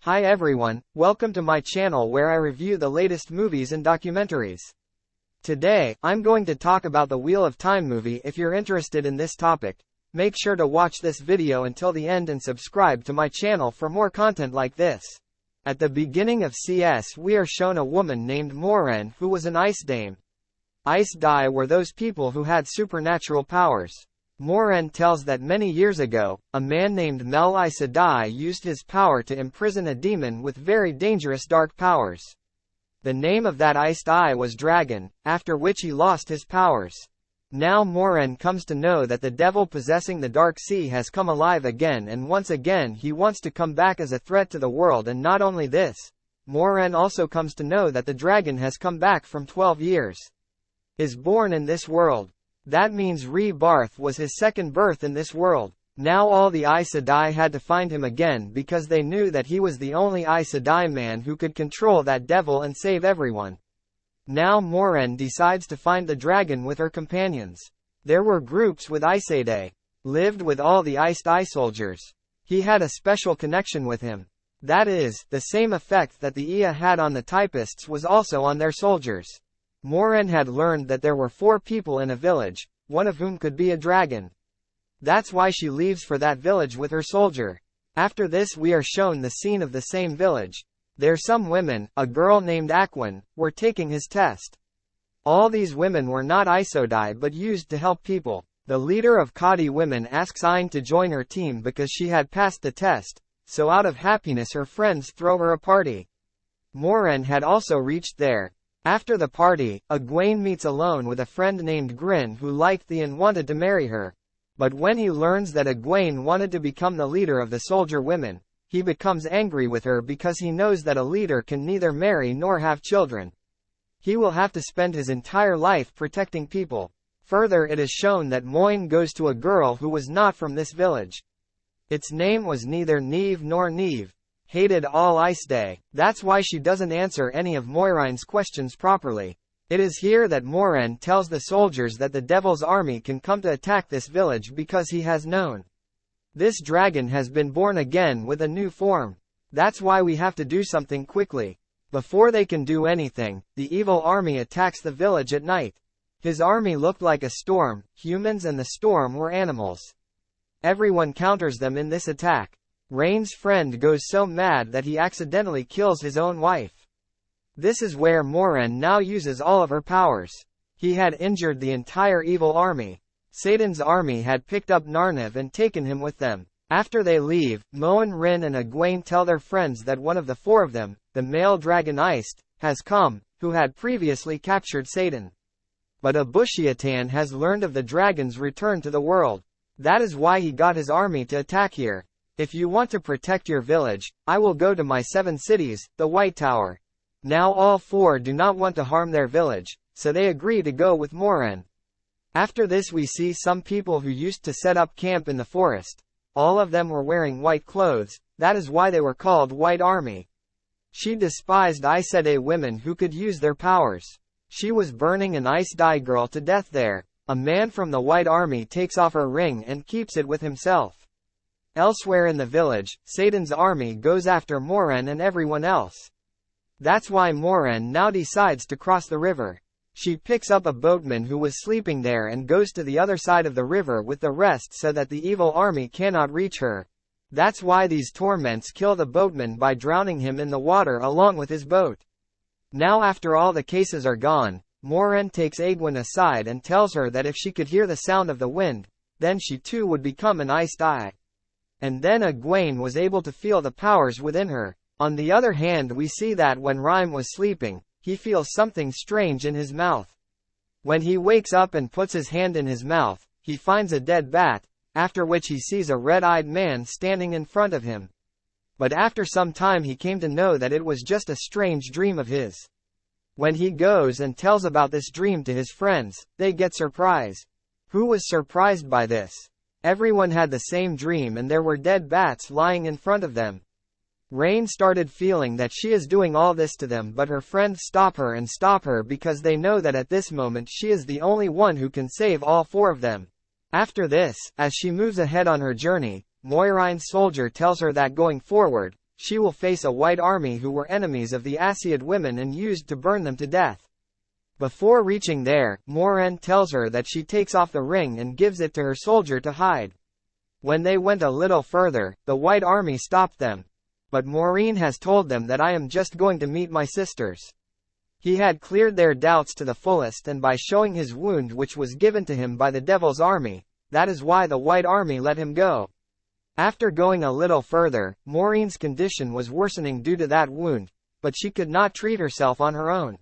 Hi everyone, welcome to my channel where I review the latest movies and documentaries. Today, I'm going to talk about the Wheel of Time movie. If you're interested in this topic, make sure to watch this video until the end and subscribe to my channel for more content like this. At the beginning of CS we are shown a woman named Moiraine who was an ice dame. Ice Dai were those people who had supernatural powers. Moiraine tells that many years ago, a man named Mel Aes Sedai used his power to imprison a demon with very dangerous dark powers. The name of that iced eye was Dragon, after which he lost his powers. Now Moiraine comes to know that the devil possessing the Dark Sea has come alive again, and once again he wants to come back as a threat to the world. And not only this, Moiraine also comes to know that the dragon has come back from 12 years. Is born in this world. That means Rebirth was his second birth in this world. Now all the Aes Sedai had to find him again because they knew that he was the only Aes Sedai man who could control that devil and save everyone. Now Moiraine decides to find the dragon with her companions. There were groups with Aes Sedai. Lived with all the iced eye soldiers. He had a special connection with him. That is, the same effect that the Ea had on the typists was also on their soldiers. Moiraine had learned that there were 4 people in a village, one of whom could be a dragon. That's why she leaves for that village with her soldier. After this we are shown the scene of the same village. There some women, a girl named Aquin, were taking his test. All these women were not Aes Sedai but used to help people. The leader of Kadi women asks Aine to join her team because she had passed the test, so out of happiness her friends throw her a party. Moiraine had also reached there. After the party, Egwene meets alone with a friend named Grin who liked the and wanted to marry her. But when he learns that Egwene wanted to become the leader of the soldier women, he becomes angry with her because he knows that a leader can neither marry nor have children. He will have to spend his entire life protecting people. Further, it is shown that Moiraine goes to a girl who was not from this village. Its name was neither Neve nor Neve. Hated all Aes Sedai. That's why she doesn't answer any of Moiraine's questions properly. It is here that Moiraine tells the soldiers that the devil's army can come to attack this village because he has known. This dragon has been born again with a new form. That's why we have to do something quickly. Before they can do anything, the evil army attacks the village at night. His army looked like a storm. Humans and the storm were animals. Everyone counters them in this attack. Raine's friend goes so mad that he accidentally kills his own wife. This is where Moiraine now uses all of her powers. He had injured the entire evil army. Satan's army had picked up Narniv and taken him with them. After they leave, Moiraine and Egwene tell their friends that one of the 4 of them, the male dragon Iced, has come, who had previously captured Satan. But Abushiatan has learned of the dragon's return to the world. That is why he got his army to attack here. If you want to protect your village, I will go to my 7 cities, the White Tower. Now all 4 do not want to harm their village, so they agree to go with Moiraine. After this we see some people who used to set up camp in the forest. All of them were wearing white clothes, that is why they were called White Army. She despised Aes Sedai women who could use their powers. She was burning an Aes Sedai girl to death there. A man from the White Army takes off her ring and keeps it with himself. Elsewhere in the village, Satan's army goes after Moiraine and everyone else. That's why Moiraine now decides to cross the river. She picks up a boatman who was sleeping there and goes to the other side of the river with the rest so that the evil army cannot reach her. That's why these torments kill the boatman by drowning him in the water along with his boat. Now after all the cases are gone, Moiraine takes Egwene aside and tells her that if she could hear the sound of the wind, then she too would become an iced eye. And then Egwene was able to feel the powers within her. On the other hand we see that when Rime was sleeping, he feels something strange in his mouth. When he wakes up and puts his hand in his mouth, he finds a dead bat, after which he sees a red-eyed man standing in front of him. But after some time he came to know that it was just a strange dream of his. When he goes and tells about this dream to his friends, they get surprised. Who was surprised by this? Everyone had the same dream and there were dead bats lying in front of them. Raine started feeling that she is doing all this to them, but her friends stop her because they know that at this moment she is the only one who can save all 4 of them. After this, as she moves ahead on her journey, Moiraine's soldier tells her that going forward, she will face a white army who were enemies of the Aseid women and used to burn them to death. Before reaching there, Moiraine tells her that she takes off the ring and gives it to her soldier to hide. When they went a little further, the white army stopped them. But Moiraine has told them that I am just going to meet my sisters. He had cleared their doubts to the fullest, and by showing his wound which was given to him by the devil's army, that is why the white army let him go. After going a little further, Moiraine's condition was worsening due to that wound, but she could not treat herself on her own.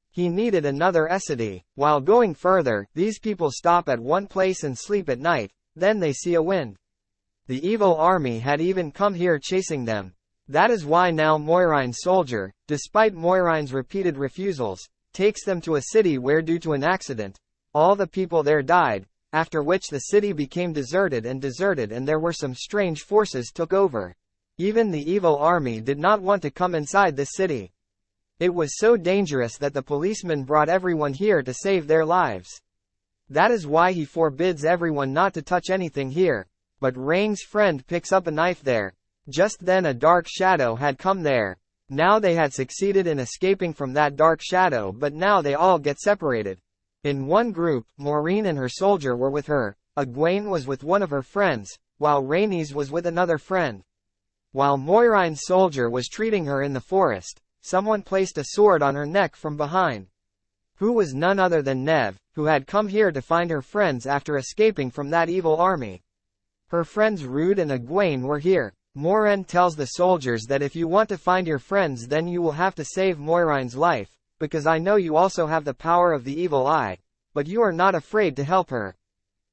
He needed another Aesidi. While going further, these people stop at one place and sleep at night, then they see a wind. The evil army had even come here chasing them. That is why now Moiraine's soldier, despite Moiraine's repeated refusals, takes them to a city where due to an accident, all the people there died, after which the city became deserted and there were some strange forces took over. Even the evil army did not want to come inside this city. It was so dangerous that the policemen brought everyone here to save their lives. That is why he forbids everyone not to touch anything here. But Rang's friend picks up a knife there. Just then a dark shadow had come there. Now they had succeeded in escaping from that dark shadow, but now they all get separated. In one group, Moiraine and her soldier were with her, Egwene was with one of her friends, while Rhaenys was with another friend. While Moiraine's soldier was treating her in the forest, someone placed a sword on her neck from behind. Who was none other than Nev, who had come here to find her friends after escaping from that evil army. Her friends Rude and Egwene were here. Moiraine tells the soldiers that if you want to find your friends then you will have to save Moiraine's life, because I know you also have the power of the evil eye, but you are not afraid to help her.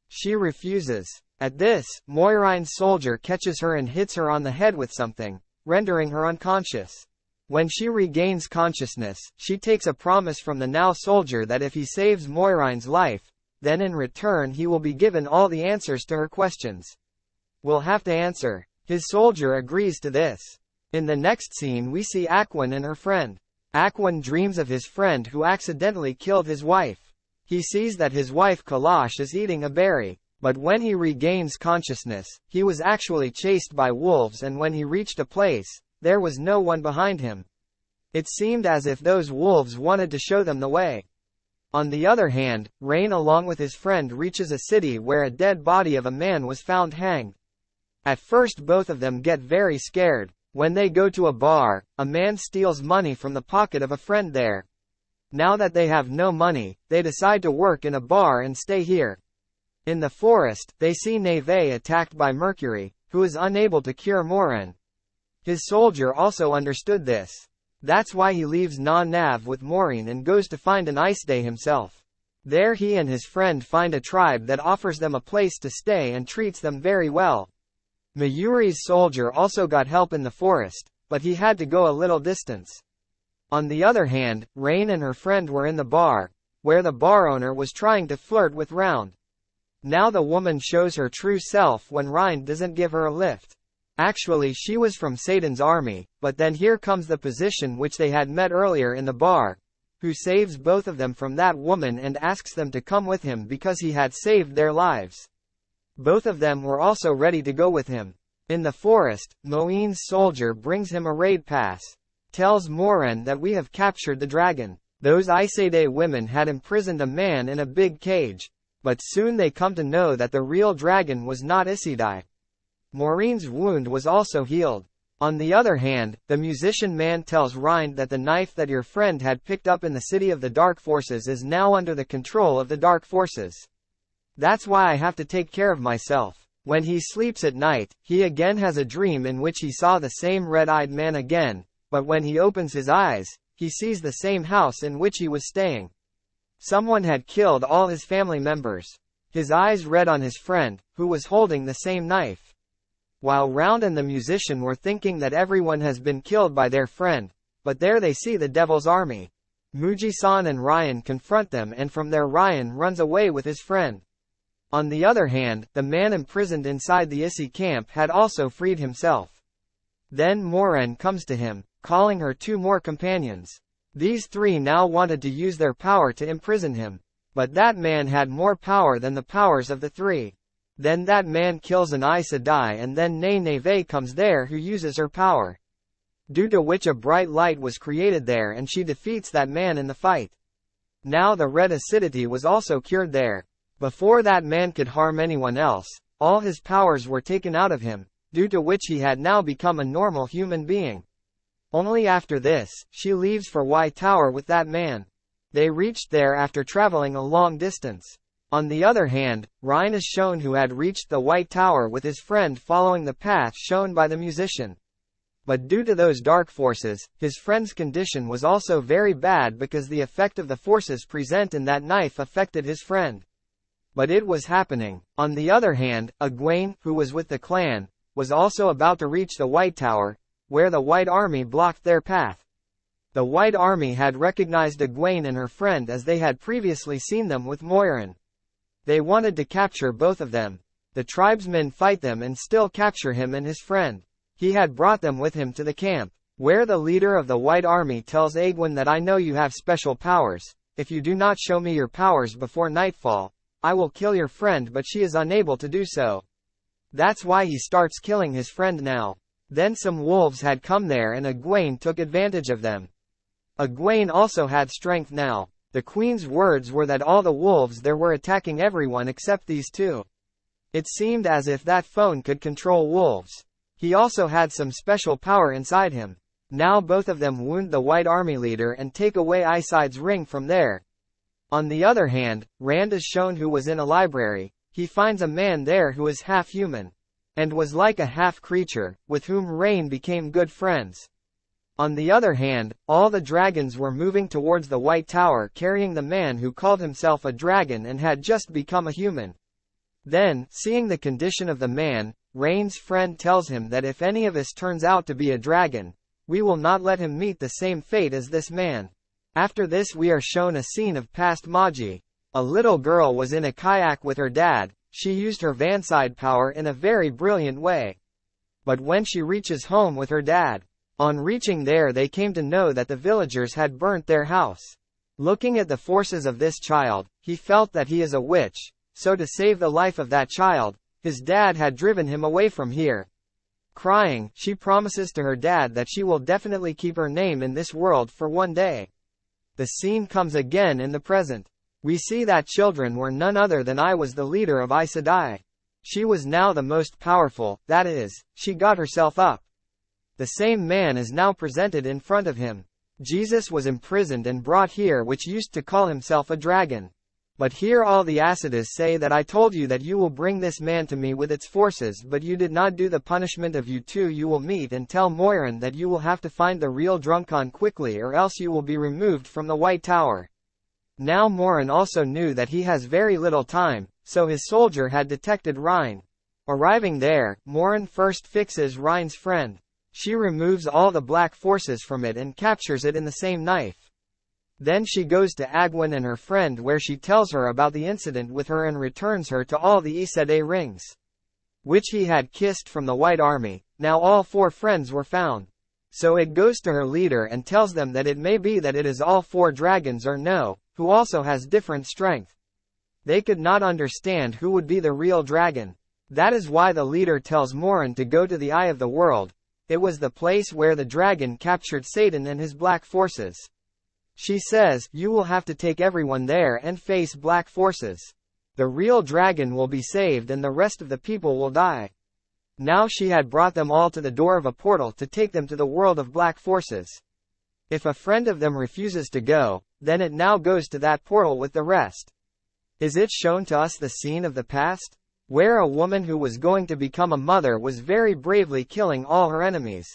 She refuses. At this, Moiraine's soldier catches her and hits her on the head with something, rendering her unconscious. When she regains consciousness, she takes a promise from the now soldier that if he saves Moiraine's life, then in return he will be given all the answers to her questions. We'll have to answer. His soldier agrees to this. In the next scene we see Egwene and her friend. Egwene dreams of his friend who accidentally killed his wife. He sees that his wife Kalash is eating a berry, but when he regains consciousness, he was actually chased by wolves, and when he reached a place, there was no one behind him. It seemed as if those wolves wanted to show them the way. On the other hand, Rain along with his friend reaches a city where a dead body of a man was found hanged. At first both of them get very scared. When they go to a bar, a man steals money from the pocket of a friend there. Now that they have no money, they decide to work in a bar and stay here. In the forest, they see Neve attacked by Mercury, who is unable to cure Moiraine. His soldier also understood this. That's why he leaves Nav with Moiraine and goes to find an ice day himself. There he and his friend find a tribe that offers them a place to stay and treats them very well. Mayuri's soldier also got help in the forest, but he had to go a little distance. On the other hand, Rain and her friend were in the bar, where the bar owner was trying to flirt with Round. Now the woman shows her true self when Rain doesn't give her a lift. Actually she was from Satan's army, but then here comes the position which they had met earlier in the bar, who saves both of them from that woman and asks them to come with him because he had saved their lives. Both of them were also ready to go with him. In the forest, Moiraine's soldier brings him a raid pass. Tells Moiraine that we have captured the dragon. Those Aes Sedai women had imprisoned a man in a big cage, but soon they come to know that the real dragon was not Aes Sedai. Moiraine's wound was also healed. On the other hand, the musician man tells Rind that the knife that your friend had picked up in the City of the Dark Forces is now under the control of the Dark Forces. That's why I have to take care of myself. When he sleeps at night, he again has a dream in which he saw the same red-eyed man again, but when he opens his eyes, he sees the same house in which he was staying. Someone had killed all his family members. His eyes read on his friend, who was holding the same knife. While Round and the musician were thinking that everyone has been killed by their friend, but there they see the devil's army. Muji-san and Ryan confront them, and from there Ryan runs away with his friend. On the other hand, the man imprisoned inside the Issei camp had also freed himself. Then Moiraine comes to him, calling her two more companions. These three now wanted to use their power to imprison him, but that man had more power than the powers of the three. Then that man kills an Aes Sedai, and then Neve comes there who uses her power. due to which a bright light was created there and she defeats that man in the fight. Now the red acidity was also cured there. Before that man could harm anyone else, all his powers were taken out of him, due to which he had now become a normal human being. Only after this, she leaves for White Tower with that man. They reached there after traveling a long distance. On the other hand, Ryan is shown who had reached the White Tower with his friend following the path shown by the musician. But due to those dark forces, his friend's condition was also very bad because the effect of the forces present in that knife affected his friend. But it was happening. On the other hand, Egwene, who was with the clan, was also about to reach the White Tower, where the White Army blocked their path. The White Army had recognized Egwene and her friend as they had previously seen them with Moiraine. They wanted to capture both of them. The tribesmen fight them and still capture him and his friend. He had brought them with him to the camp, where the leader of the White Army tells Egwene that I know you have special powers. If you do not show me your powers before nightfall, I will kill your friend, but she is unable to do so. That's why he starts killing his friend now. Then some wolves had come there and Egwene took advantage of them. Egwene also had strength now. The queen's words were that all the wolves there were attacking everyone except these two. It seemed as if that phone could control wolves. He also had some special power inside him. Now both of them wound the White Army leader and take away Iside's ring from there. On the other hand, Rand is shown who was in a library. He finds a man there who is half human, and was like a half creature, with whom Rain became good friends. On the other hand, all the dragons were moving towards the White Tower carrying the man who called himself a dragon and had just become a human. Then, seeing the condition of the man, Rain's friend tells him that if any of us turns out to be a dragon, we will not let him meet the same fate as this man. After this we are shown a scene of past Magi. A little girl was in a kayak with her dad. She used her Vanside power in a very brilliant way. But when she reaches home with her dad, on reaching there they came to know that the villagers had burnt their house. Looking at the forces of this child, he felt that he is a witch, so to save the life of that child, his dad had driven him away from here. Crying, she promises to her dad that she will definitely keep her name in this world for one day. The scene comes again in the present. We see that children were none other than I was the leader of Aes Sedai. She was now the most powerful, that is, she got herself up. The same man is now presented in front of him. Jesus was imprisoned and brought here, which used to call himself a dragon. But here all the Acidas say that I told you that you will bring this man to me with its forces, but you did not do the punishment of you two you will meet, and tell Moiraine that you will have to find the real Drunkon quickly or else you will be removed from the White Tower. Now Moiraine also knew that he has very little time, so his soldier had detected Rhine. Arriving there, Moiraine first fixes Rhine's friend. She removes all the black forces from it and captures it in the same knife. Then she goes to Egwene and her friend where she tells her about the incident with her and returns her to all the Aes Sedai rings, which he had kissed from the White Army. Now all four friends were found. So it goes to her leader and tells them that it may be that it is all four dragons or no, who also has different strength. They could not understand who would be the real dragon. That is why the leader tells Moiraine to go to the Eye of the World. It was the place where the dragon captured Satan and his black forces. She says, you will have to take everyone there and face black forces. The real dragon will be saved and the rest of the people will die. Now she had brought them all to the door of a portal to take them to the world of black forces. If a friend of them refuses to go, then it now goes to that portal with the rest. Is it shown to us the scene of the past? Where a woman who was going to become a mother was very bravely killing all her enemies.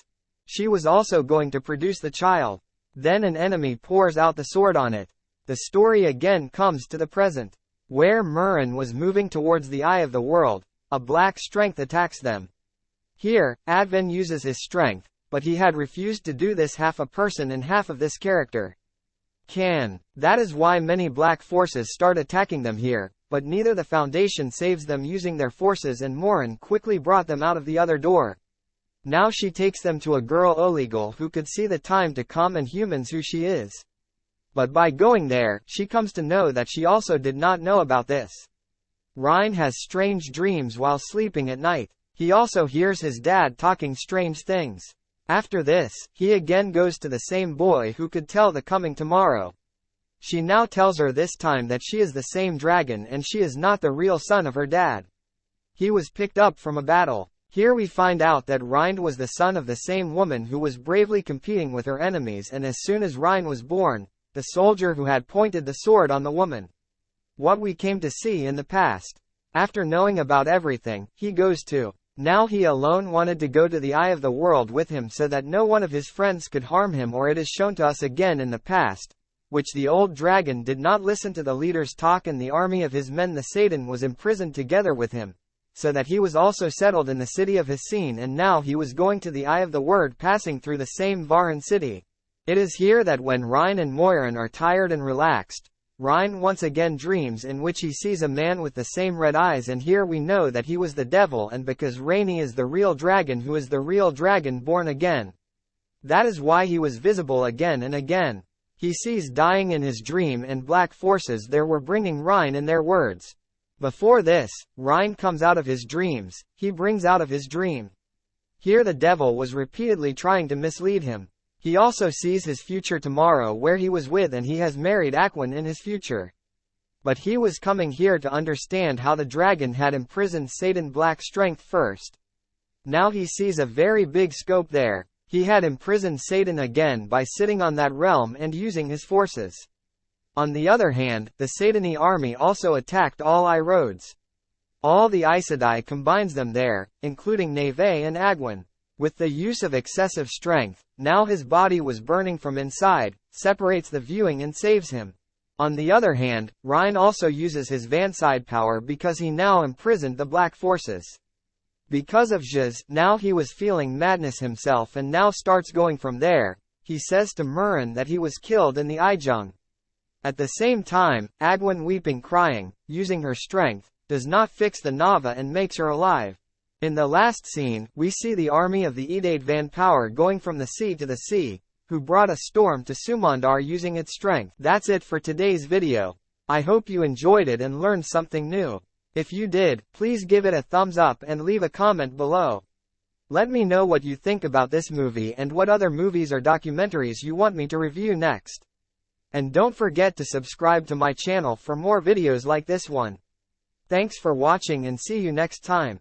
She was also going to produce the child. Then an enemy pours out the sword on it. The story again comes to the present. Where Moiraine was moving towards the Eye of the World, a black strength attacks them. Here, Advin uses his strength, but he had refused to do this half a person and half of this character can. That is why many black forces start attacking them here, but neither the Foundation saves them using their forces and Moiraine quickly brought them out of the other door. Now she takes them to a girl illegal who could see the time to come and humans who she is. But by going there, she comes to know that she also did not know about this. Rhine has strange dreams while sleeping at night. He also hears his dad talking strange things. After this, he again goes to the same boy who could tell the coming tomorrow. She now tells her this time that she is the same dragon and she is not the real son of her dad. He was picked up from a battle. Here we find out that Rind was the son of the same woman who was bravely competing with her enemies, and as soon as Rind was born, the soldier who had pointed the sword on the woman. What we came to see in the past. After knowing about everything, he goes to. Now he alone wanted to go to the eye of the world with him so that no one of his friends could harm him, or it is shown to us again in the past, which the old dragon did not listen to the leader's talk, and the army of his men the Satan was imprisoned together with him, so that he was also settled in the city of Hissine, and now he was going to the eye of the word, passing through the same Varan city. It is here that when Rhine and Moiraine are tired and relaxed, Rhine once again dreams in which he sees a man with the same red eyes, and here we know that he was the devil, and because Rainy is the real dragon who is the real dragon born again. That is why he was visible again and again. He sees dying in his dream, and black forces there were bringing Rhine in their words. Before this, Rhine comes out of his dreams, he brings out of his dream. Here the devil was repeatedly trying to mislead him. He also sees his future tomorrow where he was with, and he has married Aquan in his future. But he was coming here to understand how the dragon had imprisoned Satan Black Strength first. Now he sees a very big scope there. He had imprisoned Satan again by sitting on that realm and using his forces. On the other hand, the Satani army also attacked all roads. All the Aes Sedai combines them there, including Neve and Agwin. With the use of excessive strength, now his body was burning from inside, separates the viewing and saves him. On the other hand, Rhine also uses his Vanside power because he now imprisoned the Black Forces. Because of Zhiz, now he was feeling madness himself and now starts going from there. He says to Moiraine that he was killed in the Ijung. At the same time, Agwin weeping crying, using her strength, does not fix the Nava and makes her alive. In the last scene, we see the army of the Edaid Van Power going from the sea to the sea, who brought a storm to Sumandar using its strength. That's it for today's video. I hope you enjoyed it and learned something new. If you did, please give it a thumbs up and leave a comment below. Let me know what you think about this movie and what other movies or documentaries you want me to review next. And don't forget to subscribe to my channel for more videos like this one. Thanks for watching and see you next time.